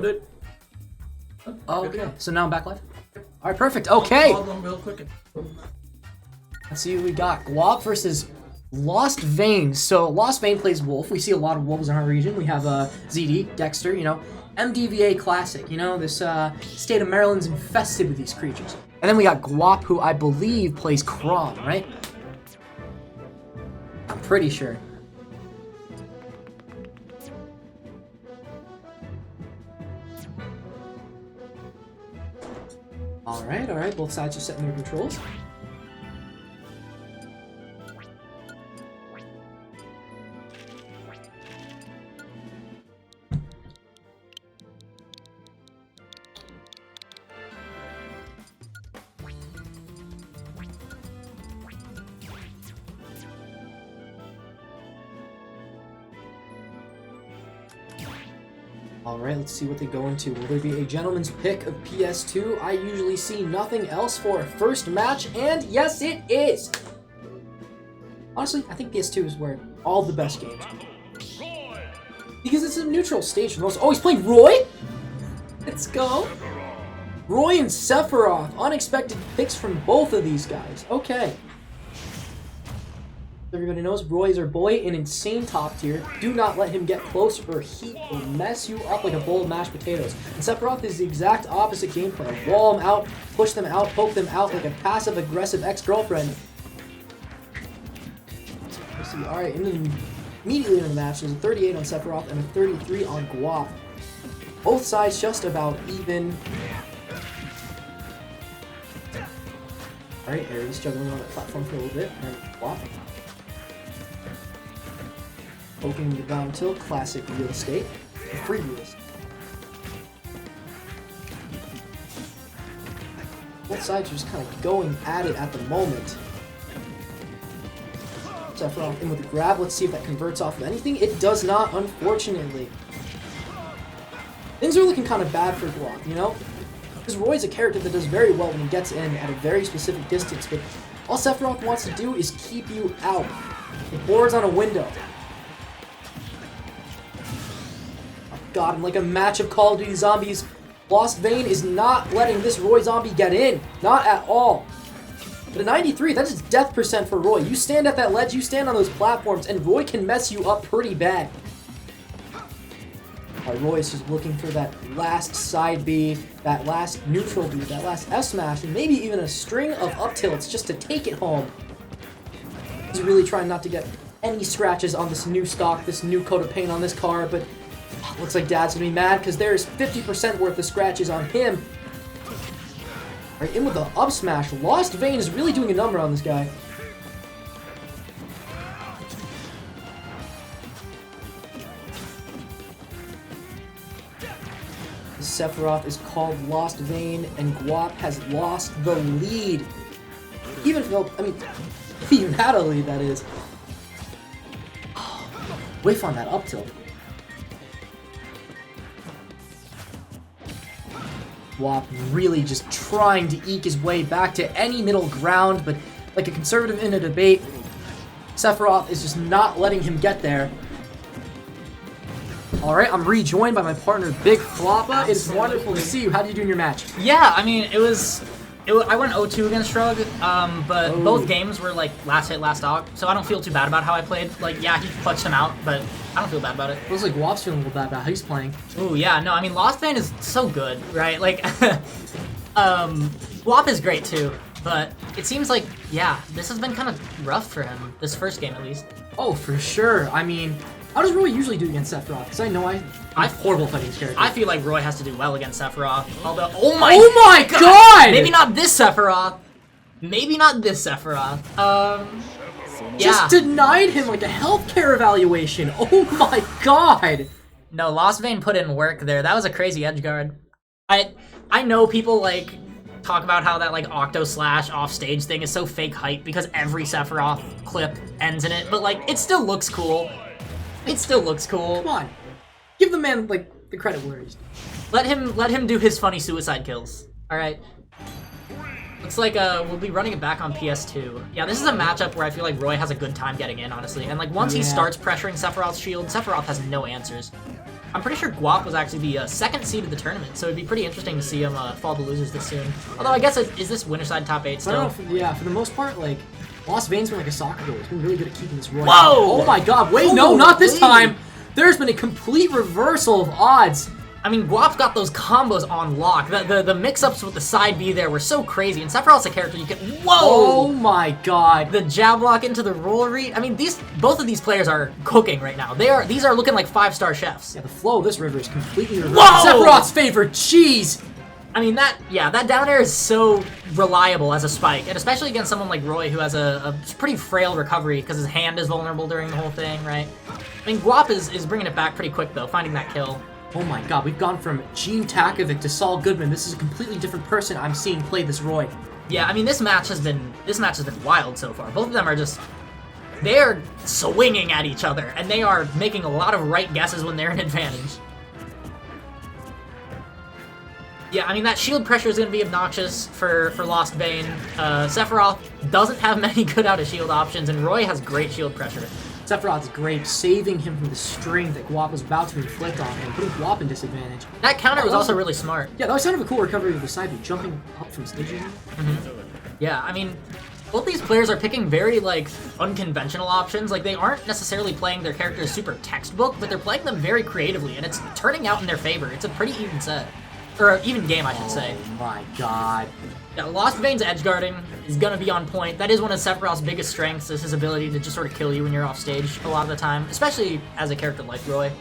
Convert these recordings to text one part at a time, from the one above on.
Good. Oh, okay. So now I'm back live? Alright, perfect. Okay. I'll real quick. Let's see what we got. Guap versus LostVayne. So LostVayne plays Wolf. We see a lot of wolves in our region. We have ZD, Dexter, you know, MDVA classic, you know, this state of Maryland's infested with these creatures. And then we got Guap, who I believe plays Chrom, right? I'm pretty sure. Alright, both sides are setting their controls. Alright, let's see what they go into. Will there be a gentleman's pick of PS2? I usually see nothing else for a first match, and yes, it is! Honestly, I think PS2 is where all the best games are. Because it's a neutral stage. Oh, he's playing Roy? Let's go. Roy and Sephiroth. Unexpected picks from both of these guys. Okay. Everybody knows Roy is our boy, an insane top tier. Do not let him get close or he will mess you up like a bowl of mashed potatoes. And Sephiroth is the exact opposite gameplay. Wall them out, push them out, poke them out like a passive-aggressive ex-girlfriend. Let's see, alright, immediately into the match, there's a 38 on Sephiroth and a 33 on Guap. Both sides just about even. Alright, Ares juggling on the platform for a little bit. Alright, Guap. Poking the down tilt, classic real estate. Free real estate. Both sides are just kind of going at it at the moment. Sephiroth in with the grab. Let's see if that converts off of anything. It does not, unfortunately. Things are looking kind of bad for Guap, you know? Because Roy's a character that does very well when he gets in at a very specific distance, but all Sephiroth wants to do is keep you out. The board's on a window. God, in like a match of Call of Duty Zombies, LostVayne is not letting this Roy zombie get in. Not at all. But a 93, that is death percent for Roy. You stand at that ledge, you stand on those platforms, and Roy can mess you up pretty bad. Roy is just looking for that last side B, that last neutral B, that last F smash, and maybe even a string of up tilts just to take it home. He's really trying not to get any scratches on this new stock, this new coat of paint on this car, but looks like Dad's gonna be mad because there's 50% worth of scratches on him. Right, in with the up smash. LostVayne is really doing a number on this guy. Sephiroth is called LostVayne, and Guap has lost the lead. Even though, I mean, he even had a lead, that is. Whiff on that up tilt. Guap really just trying to eke his way back to any middle ground, but like a conservative in a debate, Sephiroth is just not letting him get there. Alright, I'm rejoined by my partner, Big Floppa. It's wonderful to see you. How did you do in your match? Yeah, I mean, I went 0-2 against Shrug, but both games were like last hit, last stock, so I don't feel too bad about how I played. Like, yeah, he clutched him out, but I don't feel bad about it. It was like Guap's feeling a little bad about how he's playing. Ooh, yeah, no, I mean, LostVayne is so good, right? Like, Guap is great too, but it seems like, yeah, this has been kind of rough for him, this first game at least. Oh, for sure. I mean, how does Roy usually do against Sephiroth? Because I know I'm horrible fighting this character. I feel like Roy has to do well against Sephiroth, although, oh my god! Maybe not this Sephiroth. Maybe not this Sephiroth. Just denied him like a healthcare evaluation. Oh my god! No, LostVayne put in work there. That was a crazy edge guard. I know people like talk about how that like Octo Slash off stage thing is so fake hype because every Sephiroth clip ends in it, but like it still looks cool. It still looks cool. Come on. Give the man like the credit where he's due. Let him do his funny suicide kills. Alright. Looks like we'll be running it back on PS2. Yeah, this is a matchup where I feel like Roy has a good time getting in, honestly. And like once he starts pressuring Sephiroth's shield, Sephiroth has no answers. I'm pretty sure Guap was actually the second seed of the tournament, so it'd be pretty interesting to see him fall to losers this soon. Although I guess is this winner side top 8 still? I don't know for the most part, like, LostVayne's been like a soccer goal. He's been really good at keeping this Roy. Whoa! Oh my god, wait, no, not this time! There's been a complete reversal of odds. I mean, Guap's got those combos on lock. The mix-ups with the side B there were so crazy, and Sephiroth's a character you can... Whoa! Oh my god. The jab lock into the roll read. I mean, both of these players are cooking right now. These are looking like 5-star chefs. Yeah, the flow of this river is completely reversed. Whoa! Sephiroth's favorite cheese! I mean, that down air is so reliable as a spike, and especially against someone like Roy who has a pretty frail recovery because his hand is vulnerable during the whole thing, right? I mean, Guap is bringing it back pretty quick, though, finding that kill. Oh my god, we've gone from Gene Takovic to Saul Goodman. This is a completely different person I'm seeing play this Roy. Yeah, I mean, this match has been wild so far. Both of them are they're swinging at each other, and they are making a lot of right guesses when they're in advantage. Yeah, I mean, that shield pressure is going to be obnoxious for LostVayne. Sephiroth doesn't have many good out-of-shield options, and Roy has great shield pressure. Sephiroth's great, saving him from the string that Guap was about to inflict on him, putting Guap in disadvantage. That counter was also really smart. Yeah, that was kind of a cool recovery with the side B, jumping up from staging. Yeah, I mean, both these players are picking very, like, unconventional options. Like, they aren't necessarily playing their characters super textbook, but they're playing them very creatively, and it's turning out in their favor. It's a pretty even set. Or even game, I should say. Oh my god. Yeah, LostVayne's edge guarding is gonna be on point. That is one of Sephiroth's biggest strengths, is his ability to just sort of kill you when you're off stage a lot of the time, especially as a character like Roy.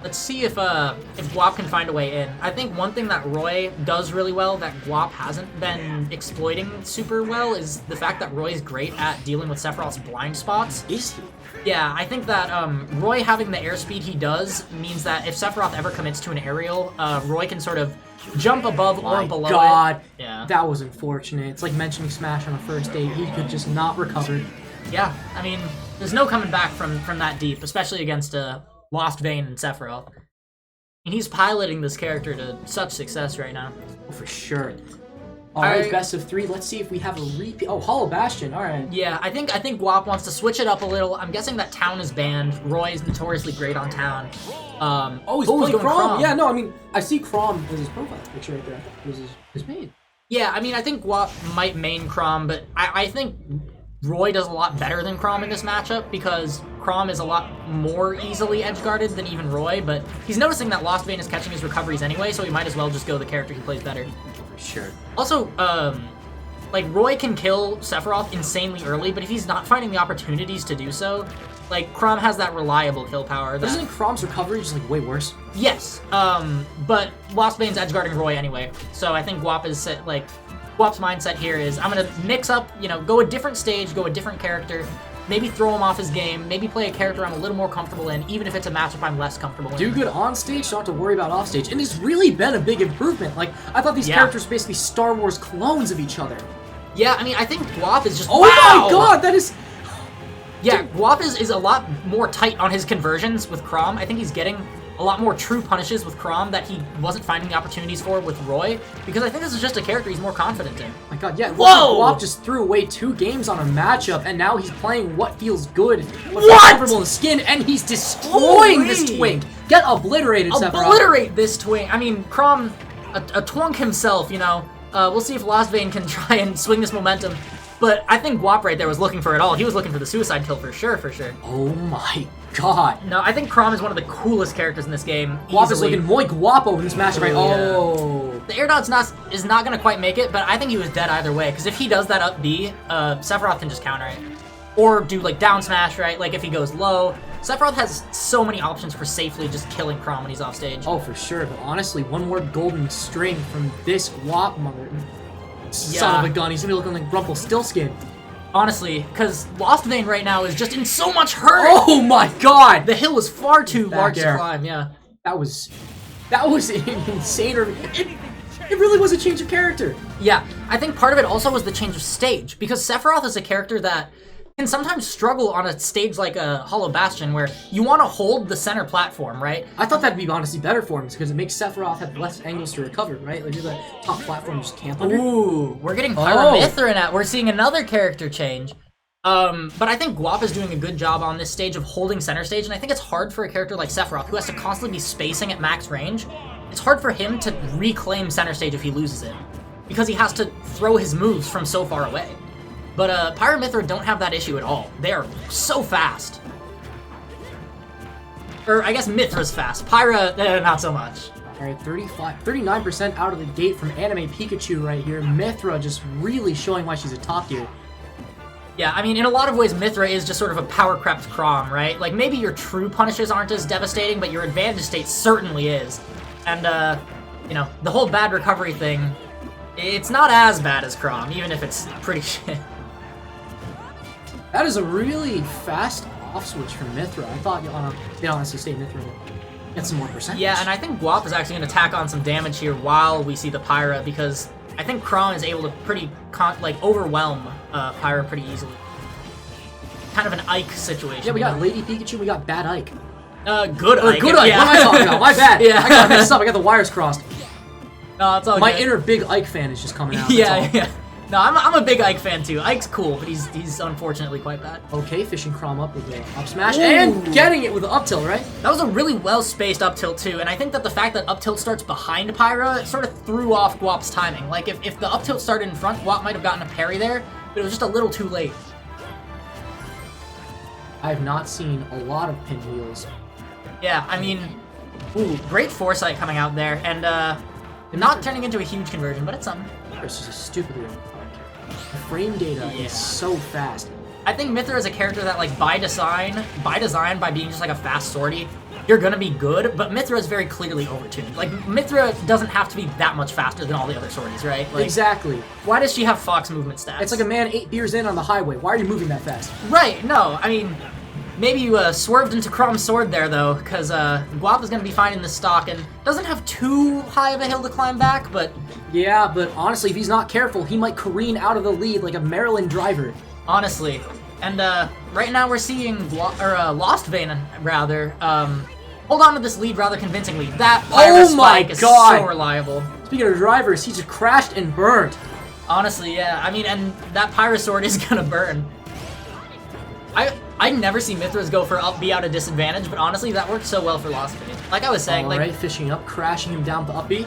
Let's see if Guap can find a way in. I think one thing that Roy does really well that Guap hasn't been exploiting super well is the fact that Roy's great at dealing with Sephiroth's blind spots. Is he? Yeah, I think that Roy having the airspeed he does means that if Sephiroth ever commits to an aerial, Roy can sort of jump above or below god. it. Yeah. That was unfortunate. It's like mentioning Smash on a first date. He could just not recover. Yeah, I mean, there's no coming back from that deep, especially against LostVayne and Sephiroth. And he's piloting this character to such success right now. Oh, for sure. Alright, best of 3. Let's see if we have a repeat. Oh, Hollow Bastion. Alright. Yeah, I think Guap wants to switch it up a little. I'm guessing that Town is banned. Roy is notoriously great on Town. He's playing Chrom. Yeah, no, I mean, I see Chrom as his profile picture right there. I thought it was his main. Yeah, I mean, I think Guap might main Chrom, but I think Roy does a lot better than Chrom in this matchup because Chrom is a lot more easily edge-guarded than even Roy, but he's noticing that LostVayne is catching his recoveries anyway, so he might as well just go the character he plays better. For sure. Also, like, Roy can kill Sephiroth insanely early, but if he's not finding the opportunities to do so, like, Chrom has that reliable kill power. But isn't Chrom's recovery just, like, way worse? Yes, but LostVayne's edge-guarding Roy anyway, so I think Guap is Guap's mindset here is, I'm gonna mix up, go a different stage, go a different character, maybe throw him off his game, maybe play a character I'm a little more comfortable in, even if it's a matchup I'm less comfortable in. Do good on stage, so don't have to worry about off stage. And it's really been a big improvement. Like, I thought these characters were basically Star Wars clones of each other. Yeah, I mean, I think Guap is just, oh my god, that is... Yeah, Guap is a lot more tight on his conversions with Chrom. I think he's getting a lot more true punishes with Chrom that he wasn't finding the opportunities for with Roy, because I think this is just a character he's more confident in. My god, yeah. Whoa! Guap just threw away 2 games on a matchup, and now he's playing what feels good, what's comfortable in the skin, and he's destroying this twink. Get obliterated, Sephiroth. Obliterate this twink. I mean, Chrom, a twunk himself, we'll see if LostVayne can try and swing this momentum. But I think Guap right there was looking for it all. He was looking for the suicide kill for sure, Oh my god. No, I think Chrom is one of the coolest characters in this game. Guap is looking muy guapo in this match, right? Oh. The air dodge is not going to quite make it, but I think he was dead either way. Because if he does that up B, Sephiroth can just counter it. Or do, like, down smash, right? Like, if he goes low. Sephiroth has so many options for safely just killing Chrom when he's off stage. Oh, for sure. But honestly, one more golden string from this Guap mother... Son of a gun, he's gonna be looking like Rumpelstiltskin. Honestly, because LostVayne right now is just in so much hurt. Oh my god! The hill was far too large to climb, yeah. That was insane. It really was a change of character. Yeah, I think part of it also was the change of stage, because Sephiroth is a character that can sometimes struggle on a stage like a Hollow Bastion where you want to hold the center platform, right? I thought that'd be honestly better for him because it makes Sephiroth have less angles to recover, right? Like, you're the top platform just camp under. Ooh, we're getting Pyramithrin out. We're seeing another character change. But I think Guap is doing a good job on this stage of holding center stage, and I think it's hard for a character like Sephiroth, who has to constantly be spacing at max range. It's hard for him to reclaim center stage if he loses it, because he has to throw his moves from so far away. But Pyra and Mythra don't have that issue at all. They are so fast. Or I guess Mythra's fast. Pyra, not so much. Alright, 39% out of the gate from Anime Pikachu right here. Mythra just really showing why she's a top tier. Yeah, I mean, in a lot of ways, Mythra is just sort of a power-crept Chrom, right? Like, maybe your true punishes aren't as devastating, but your advantage state certainly is. And, you know, the whole bad recovery thing, it's not as bad as Chrom, even if it's pretty shit. That is a really fast off-switch from Mythra. I thought they'd honestly stay Mythra to get some more percentage. Yeah, and I think Guap is actually going to tack on some damage here while we see the Pyra, because I think Chrom is able to pretty, overwhelm Pyra pretty easily. Kind of an Ike situation. Yeah, we got Lady Pikachu, we got Bad Ike. Good Ike. Good Ike, yeah. what am I talking about? My bad. Yeah. I got messed up, I got the wires crossed. No, it's all My good. inner big Ike fan is just coming out. Yeah. No, I'm a big Ike fan too. Ike's cool, but he's unfortunately quite bad. Okay, fishing Chrom up with the up smash, and getting it with the up tilt, right? That was a really well-spaced up tilt too, and I think that the fact that up tilt starts behind Pyra, it sort of threw off Guap's timing. Like, if the up tilt started in front, Guap might have gotten a parry there, but it was just a little too late. I have not seen a lot of pinwheels. Yeah, I mean, ooh, great foresight coming out there, and not turning into a huge conversion, but it's something. This is a stupidly overpowered character. The frame data is so fast. I think Mythra is a character that, like, by design, by being just like a fast sortie, you're gonna be good, but Mythra is very clearly overtuned. Like, Mythra doesn't have to be that much faster than all the other sorties, right? Like, Exactly. why does she have Fox movement stats? It's like a man 8 beers in on the highway. Why are you moving that fast? Right, no, I mean, maybe you swerved into Chrom's sword there, though, because Guap is gonna be fine in this stock, and doesn't have too high of a hill to climb back, but... Yeah, but honestly, if he's not careful, he might careen out of the lead like a Maryland driver. Honestly. And right now we're seeing LostVayne, rather, hold on to this lead rather convincingly. That Pyra spike is so reliable. Speaking of drivers, he just crashed and burned. Honestly, yeah. I mean, and that Pyra sword is gonna burn. I never see Mythras go for up B out of disadvantage, but honestly, that worked so well for LostVayne. Like I was saying, Alright, fishing up, crashing him down to up B.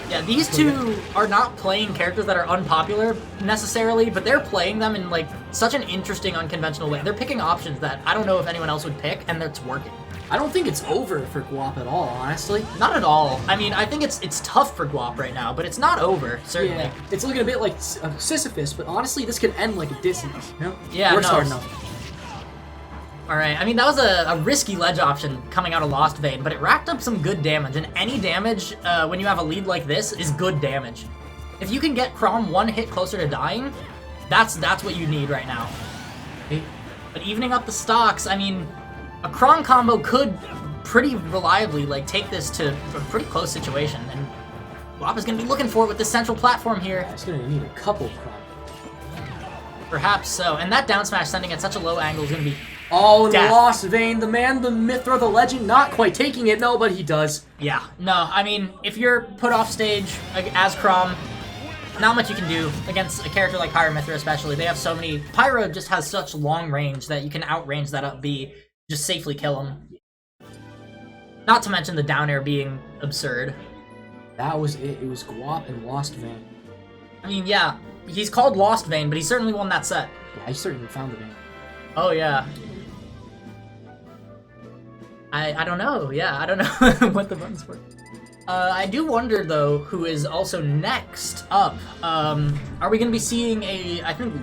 Yeah, these two are not playing characters that are unpopular, necessarily, but they're playing them in, like, such an interesting, unconventional way. They're picking options that I don't know if anyone else would pick, and it's working. I don't think it's over for Guap at all, honestly. Not at all. I mean, I think it's tough for Guap right now, but it's not over, certainly. Yeah, it's looking a bit like Sisyphus, but honestly, this could end like a distance, you know? Yeah, Works hard enough. Alright, I mean, that was a risky ledge option coming out of LostVayne, but it racked up some good damage, and any damage when you have a lead like this is good damage. If you can get Chrom one hit closer to dying, that's what you need right now. Hey. But evening up the stocks, I mean, a Chrom combo could pretty reliably, like, take this to a pretty close situation, and Guap is going to be looking for it with this central platform here. He's going to need a couple Chrom. Perhaps so, and that down smash sending at such a low angle is going to be... Oh, and death. LostVayne, the man, the Mythra, the legend, not quite taking it, no, but he does. Yeah, no, I mean, if you're put off stage as Chrom, not much you can do against a character like Pyra Mythra especially. They have so many... Pyra just has such long range that you can outrange that up B, just safely kill him. Not to mention the down air being absurd. That was it. It was Guap and LostVayne. I mean, yeah, he's called LostVayne, but he certainly won that set. Yeah, he certainly found the vein. Oh, yeah. I don't know. Yeah, I don't know what the buttons were. I do wonder, though, who is also next up. Are we going to be seeing I think